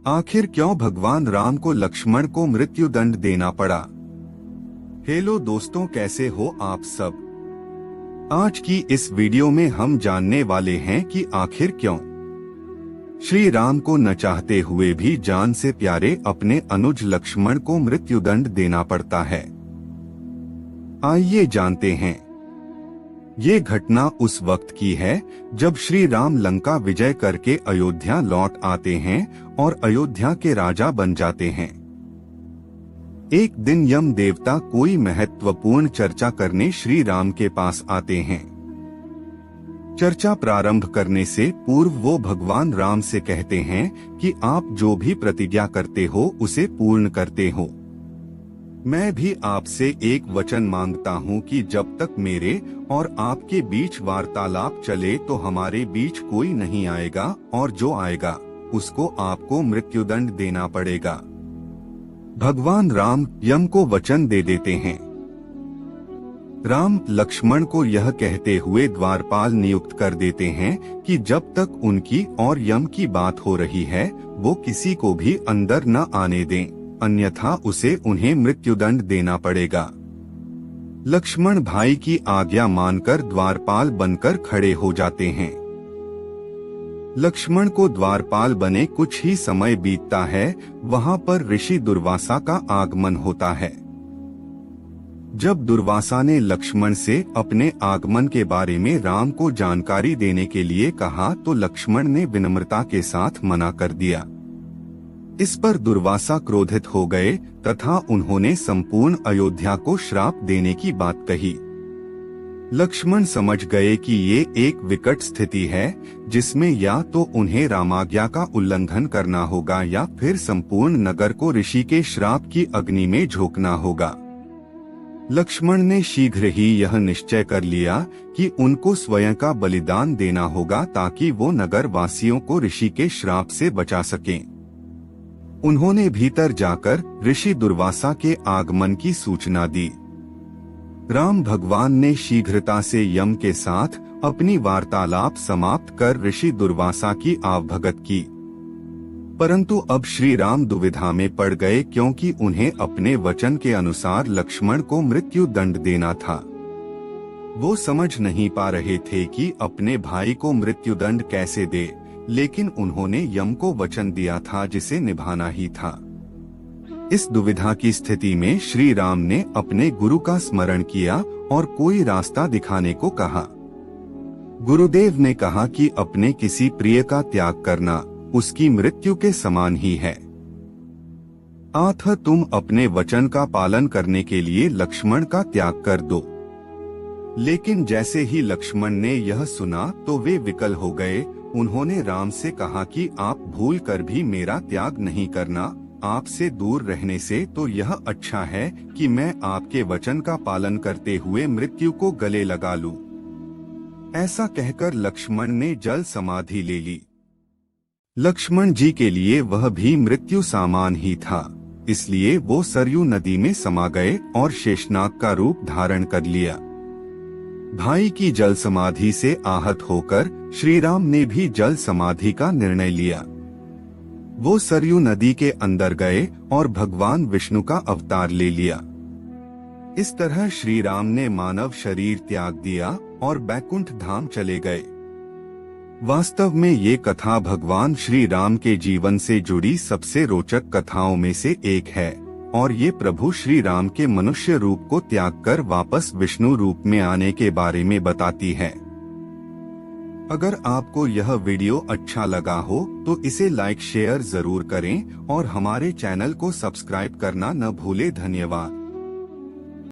आखिर क्यों भगवान राम को लक्ष्मण को मृत्युदंड देना पड़ा। हेलो दोस्तों, कैसे हो आप सब। आज की इस वीडियो में हम जानने वाले हैं कि आखिर क्यों श्री राम को न चाहते हुए भी जान से प्यारे अपने अनुज लक्ष्मण को मृत्युदंड देना पड़ता है। आइए जानते हैं। ये घटना उस वक्त की है जब श्री राम लंका विजय करके अयोध्या लौट आते हैं और अयोध्या के राजा बन जाते हैं। एक दिन यम देवता कोई महत्वपूर्ण चर्चा करने श्री राम के पास आते हैं। चर्चा प्रारंभ करने से पूर्व वो भगवान राम से कहते हैं कि आप जो भी प्रतिज्ञा करते हो उसे पूर्ण करते हो। मैं भी आपसे एक वचन मांगता हूँ कि जब तक मेरे और आपके बीच वार्तालाप चले तो हमारे बीच कोई नहीं आएगा, और जो आएगा उसको आपको मृत्युदंड देना पड़ेगा। भगवान राम यम को वचन दे देते हैं। राम लक्ष्मण को यह कहते हुए द्वारपाल नियुक्त कर देते हैं कि जब तक उनकी और यम की बात हो रही है वो किसी को भी अंदर न आने दें, अन्यथा उसे उन्हें मृत्युदंड देना पड़ेगा। लक्ष्मण भाई की आज्ञा मानकर द्वारपाल बनकर खड़े हो जाते हैं। लक्ष्मण को द्वारपाल बने कुछ ही समय बीतता है, वहां पर ऋषि दुर्वासा का आगमन होता है। जब दुर्वासा ने लक्ष्मण से अपने आगमन के बारे में राम को जानकारी देने के लिए कहा तो लक्ष्मण ने विनम्रता के साथ मना कर दिया। इस पर दुर्वासा क्रोधित हो गए तथा उन्होंने संपूर्ण अयोध्या को श्राप देने की बात कही। लक्ष्मण समझ गए कि ये एक विकट स्थिति है जिसमें या तो उन्हें रामाज्ञा का उल्लंघन करना होगा या फिर संपूर्ण नगर को ऋषि के श्राप की अग्नि में झोंकना होगा। लक्ष्मण ने शीघ्र ही यह निश्चय कर लिया कि उनको स्वयं का बलिदान देना होगा ताकि वो नगर वासियों को ऋषि के श्राप से बचा सकें। उन्होंने भीतर जाकर ऋषि दुर्वासा के आगमन की सूचना दी। राम भगवान ने शीघ्रता से यम के साथ अपनी वार्तालाप समाप्त कर ऋषि दुर्वासा की आवभगत की। परंतु अब श्री राम दुविधा में पड़ गए क्योंकि उन्हें अपने वचन के अनुसार लक्ष्मण को मृत्यु दंड देना था। वो समझ नहीं पा रहे थे कि अपने भाई को मृत्युदंड कैसे दे, लेकिन उन्होंने यम को वचन दिया था जिसे निभाना ही था। इस दुविधा की स्थिति में श्री राम ने अपने गुरु का स्मरण किया और कोई रास्ता दिखाने को कहा। गुरुदेव ने कहा कि अपने किसी प्रिय का त्याग करना उसकी मृत्यु के समान ही है। अतः तुम अपने वचन का पालन करने के लिए लक्ष्मण का त्याग कर दो। लेकिन जैसे ही लक्ष्मण ने यह सुना तो वे विकल हो गए। उन्होंने राम से कहा कि आप भूल कर भी मेरा त्याग नहीं करना, आपसे दूर रहने से तो यह अच्छा है कि मैं आपके वचन का पालन करते हुए मृत्यु को गले लगा लूं। ऐसा कहकर लक्ष्मण ने जल समाधि ले ली। लक्ष्मण जी के लिए वह भी मृत्यु सामान ही था, इसलिए वो सरयू नदी में समा गए और शेषनाग का रूप धारण कर लिया। भाई की जल समाधि से आहत होकर श्री राम ने भी जल समाधि का निर्णय लिया। वो सरयू नदी के अंदर गए और भगवान विष्णु का अवतार ले लिया। इस तरह श्री राम ने मानव शरीर त्याग दिया और बैकुंठ धाम चले गए। वास्तव में ये कथा भगवान श्री राम के जीवन से जुड़ी सबसे रोचक कथाओं में से एक है और ये प्रभु श्री राम के मनुष्य रूप को त्याग कर वापस विष्णु रूप में आने के बारे में बताती है। अगर आपको यह वीडियो अच्छा लगा हो तो इसे लाइक शेयर जरूर करें और हमारे चैनल को सब्सक्राइब करना न भूले। धन्यवाद।